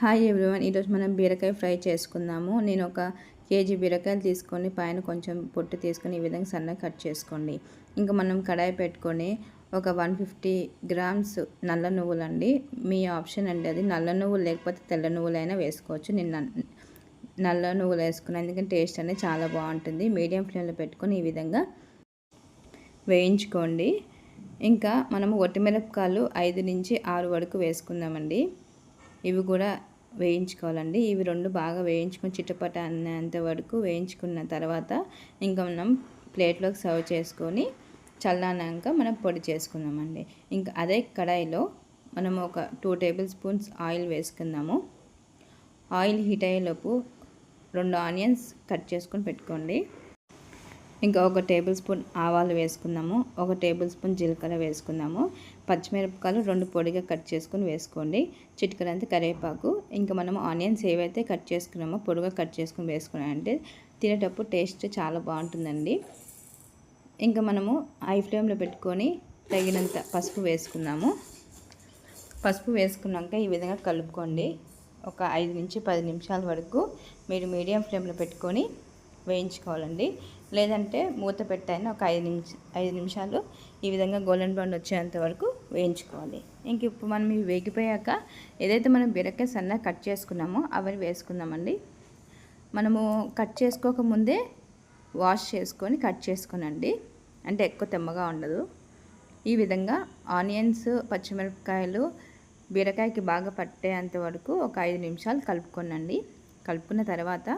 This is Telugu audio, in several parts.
హాయ్ ఎవ్రీవన్, ఈరోజు మనం బీరకాయ ఫ్రై చేసుకుందాము. నేను ఒక కేజీ బీరకాయలు తీసుకొని పైన కొంచెం పొట్టు తీసుకొని ఈ విధంగా సన్నగా కట్ చేసుకోండి. ఇంకా మనం కడాయి పెట్టుకొని ఒక 150 గ్రామ్స్ నల్ల నువ్వులండి. మీ ఆప్షన్ అండి, అది నల్ల నువ్వులు లేకపోతే తెల్ల నువ్వులైనా వేసుకోవచ్చు. నేను నల్ల నువ్వులు వేసుకున్నాను, ఎందుకంటే టేస్ట్ అనేది చాలా బాగుంటుంది. మీడియం ఫ్లేమ్లో పెట్టుకొని ఈ విధంగా వేయించుకోండి. ఇంకా మనము ఒట్టిమిరపకాయలు 5 నుంచి 6 వరకు వేసుకుందామండి. ఇవి కూడా వేయించుకోవాలండి. ఇవి రెండు బాగా వేయించుకొని చిటపట అనేంత వరకు వేయించుకున్న తర్వాత ఇంకా మనం ప్లేట్లోకి సర్వ్ చేసుకొని చల్లారినాక మనం పొడి చేసుకుందామండి. ఇంకా అదే కడాయిలో మనం ఒక 2 టేబుల్ స్పూన్స్ ఆయిల్ వేసుకుందాము. ఆయిల్ హీట్ అయ్యేలోపు 2 ఆనియన్స్ కట్ చేసుకొని పెట్టుకోండి. ఇంకా ఒక టేబుల్ స్పూన్ ఆవాలు వేసుకుందాము. ఒక టేబుల్ స్పూన్ జీలకర్ర వేసుకుందాము. పచ్చిమిరపకాయలు 2 పొడిగా కట్ చేసుకొని వేసుకోండి. చిటికెడంత కరివేపాకు. ఇంకా మనము ఆనియన్స్ ఏవైతే కట్ చేసుకున్నామో పొడిగా కట్ చేసుకొని వేసుకున్నామంటే తినేటప్పుడు టేస్ట్ చాలా బాగుంటుందండి. ఇంకా మనము హై ఫ్లేమ్లో పెట్టుకొని తగినంత పసుపు వేసుకుందాము. పసుపు వేసుకున్నాక ఈ విధంగా కలుపుకోండి. ఒక 5 నుంచి 10 నిమిషాల వరకు మీరు మీడియం ఫ్లేమ్లో పెట్టుకొని వేయించుకోవాలండి. లేదంటే మూత పెట్టైనా ఒక 5 నిమిషాలు ఈ విధంగా గోల్డెన్ బ్రౌన్ వచ్చేంత వరకు వేయించుకోవాలి. ఇంక ఇప్పుడు మనం ఇవి వేగిపోయాక ఏదైతే మనం బీరకాయ సన్నగా కట్ చేసుకున్నామో అవన్నీ వేసుకుందామండి. మనము కట్ చేసుకోకముందే వాష్ చేసుకొని కట్ చేసుకోనండి, అంటే ఎక్కువ తెమ్మగా ఉండదు. ఈ విధంగా ఆనియన్స్, పచ్చిమిరపకాయలు బీరకాయకి బాగా పట్టేంత వరకు ఒక 5 నిమిషాలు కలుపుకోనండి. కలుపుకున్న తర్వాత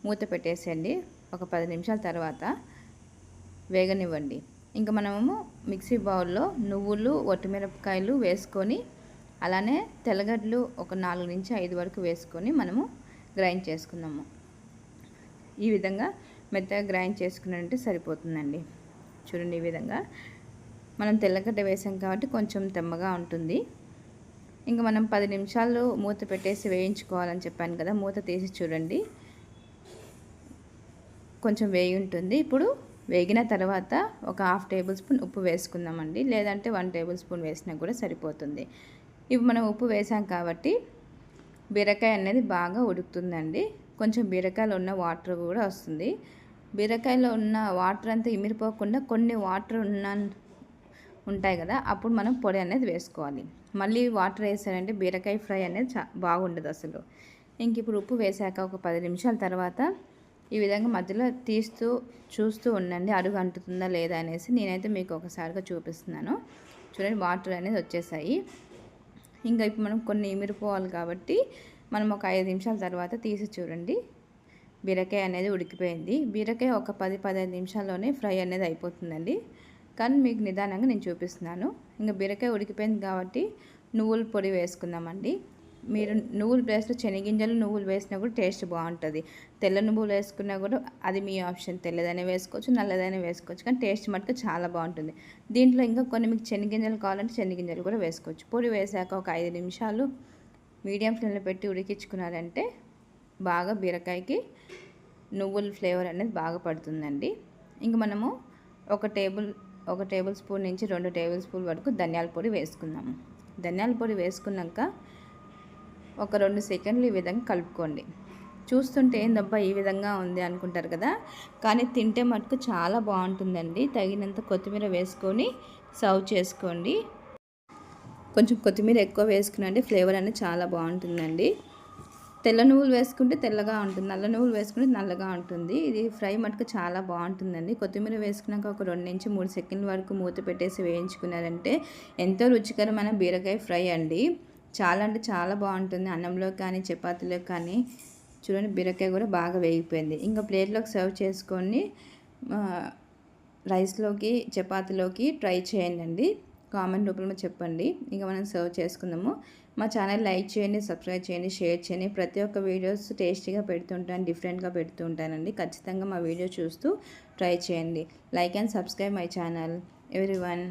మూత పెట్టేసేయండి. ఒక 10 నిమిషాల తర్వాత వేగనివ్వండి. ఇంకా మనము మిక్సీ బౌల్లో నువ్వులు, ఒట్టిమిరపకాయలు వేసుకొని అలానే తెల్లగడ్డలు ఒక 4 నుంచి 5 వరకు వేసుకొని మనము గ్రైండ్ చేసుకుందాము. ఈ విధంగా మెత్తగా గ్రైండ్ చేసుకున్నట్టు సరిపోతుందండి. చూడండి, ఈ విధంగా మనం తెల్లగడ్డ వేసాం కాబట్టి కొంచెం తెమ్మగా ఉంటుంది. ఇంకా మనం 10 నిమిషాలు మూత పెట్టేసి వేయించుకోవాలని చెప్పాను కదా, మూత తీసి చూడండి, కొంచెం వేగి ఉంటుంది. ఇప్పుడు వేగిన తర్వాత ఒక 1/2 టేబుల్ స్పూన్ ఉప్పు వేసుకుందామండి. లేదంటే 1 టేబుల్ స్పూన్ వేసినా కూడా సరిపోతుంది. ఇప్పుడు మనం ఉప్పు వేసాం కాబట్టి బీరకాయ అనేది బాగా ఉడుకుతుందండి. కొంచెం బీరకాయలో ఉన్న వాటర్ కూడా వస్తుంది. బీరకాయలో ఉన్న వాటర్ అంతా ఇమిరిపోకుండా కొన్ని వాటర్ ఉంటాయి కదా, అప్పుడు మనం పొడి అనేది వేసుకోవాలి. మళ్ళీ వాటర్ వేసారంటే బీరకాయ ఫ్రై అనేది బాగుండదు అసలు. ఇంక ఇప్పుడు ఉప్పు వేసాక ఒక 10 నిమిషాల తర్వాత ఈ విధంగా మధ్యలో చూస్తూ ఉండండి, అడుగు అంటుతుందా లేదా అనేసి. నేనైతే మీకు ఒకసారిగా చూపిస్తున్నాను. చూడండి, వాటర్ అనేది వచ్చేసాయి. ఇంకా ఇప్పుడు మనం కొన్ని ఇమిరిపోవాలి కాబట్టి మనం ఒక 5 నిమిషాల తర్వాత తీసి చూడండి, బీరకాయ అనేది ఉడికిపోయింది. బీరకాయ ఒక 10-15 నిమిషాల్లోనే ఫ్రై అనేది అయిపోతుందండి. కానీ మీకు నిదానంగా నేను చూపిస్తున్నాను. ఇంకా బీరకాయ ఉడికిపోయింది కాబట్టి నువ్వుల పొడి వేసుకుందామండి. మీరు నువ్వుల ప్లేస్లో శనగింజలు, నువ్వులు వేసినా కూడా టేస్ట్ బాగుంటుంది. తెల్ల నువ్వులు వేసుకున్నా కూడా అది మీ ఆప్షన్. తెల్లదైనా వేసుకోవచ్చు, నల్లదైనా వేసుకోవచ్చు, కానీ టేస్ట్ మటుకు చాలా బాగుంటుంది. దీంట్లో ఇంకా కొన్ని మీకు శనగింజలు కావాలంటే శనగింజలు కూడా వేసుకోవచ్చు. పొడి వేసాక ఒక 5 నిమిషాలు మీడియం ఫ్లేమ్లో పెట్టి ఉడికించుకున్నారంటే బాగా బీరకాయకి నువ్వుల ఫ్లేవర్ అనేది బాగా పడుతుందండి. ఇంక మనము ఒక టేబుల్ స్పూన్ నుంచి 2 టేబుల్ స్పూన్ వరకు ధనియాల పొడి వేసుకుందాము. ధనియాల పొడి వేసుకున్నాక ఒక 2 సెకండ్లు ఈ విధంగా కలుపుకోండి. చూస్తుంటే ఏందబ్బా ఈ విధంగా ఉంది అనుకుంటారు కదా, కానీ తింటే మటుకు చాలా బాగుంటుందండి. తగినంత కొత్తిమీర వేసుకొని సర్వ్ చేసుకోండి. కొంచెం కొత్తిమీర ఎక్కువ వేసుకునండి, ఫ్లేవర్ అనేది చాలా బాగుంటుందండి. తెల్ల నువ్వులు వేసుకుంటే తెల్లగా ఉంటుంది, నల్ల నువ్వులు వేసుకుంటే నల్లగా ఉంటుంది. ఇది ఫ్రై మటుకు చాలా బాగుంటుందండి. కొత్తిమీర వేసుకున్నాక ఒక 2 నుంచి 3 సెకండ్ల వరకు మూత పెట్టేసి వేయించుకున్నారంటే ఎంతో రుచికరమైన బీరకాయ ఫ్రై అండి. చాలా అంటే చాలా బాగుంటుంది. అన్నంలో కానీ చపాతీలో కానీ. చూడండి, బీరకాయ కూడా బాగా వేగిపోయింది. ఇంకా ప్లేట్లోకి సర్వ్ చేసుకొని రైస్లోకి, చపాతీలోకి ట్రై చేయండి. కామెంట్ రూపంలో చెప్పండి. ఇంకా మనం సర్వ్ చేసుకుందాము. మా ఛానల్ లైక్ చేయండి, సబ్స్క్రైబ్ చేయండి, షేర్ చేయండి. ప్రతి ఒక్క వీడియోస్ టేస్టీగా పెడుతుంటాను, డిఫరెంట్గా పెడుతూ ఉంటానండి. ఖచ్చితంగా మా వీడియో చూస్తూ ట్రై చేయండి. Like and subscribe my channel everyone.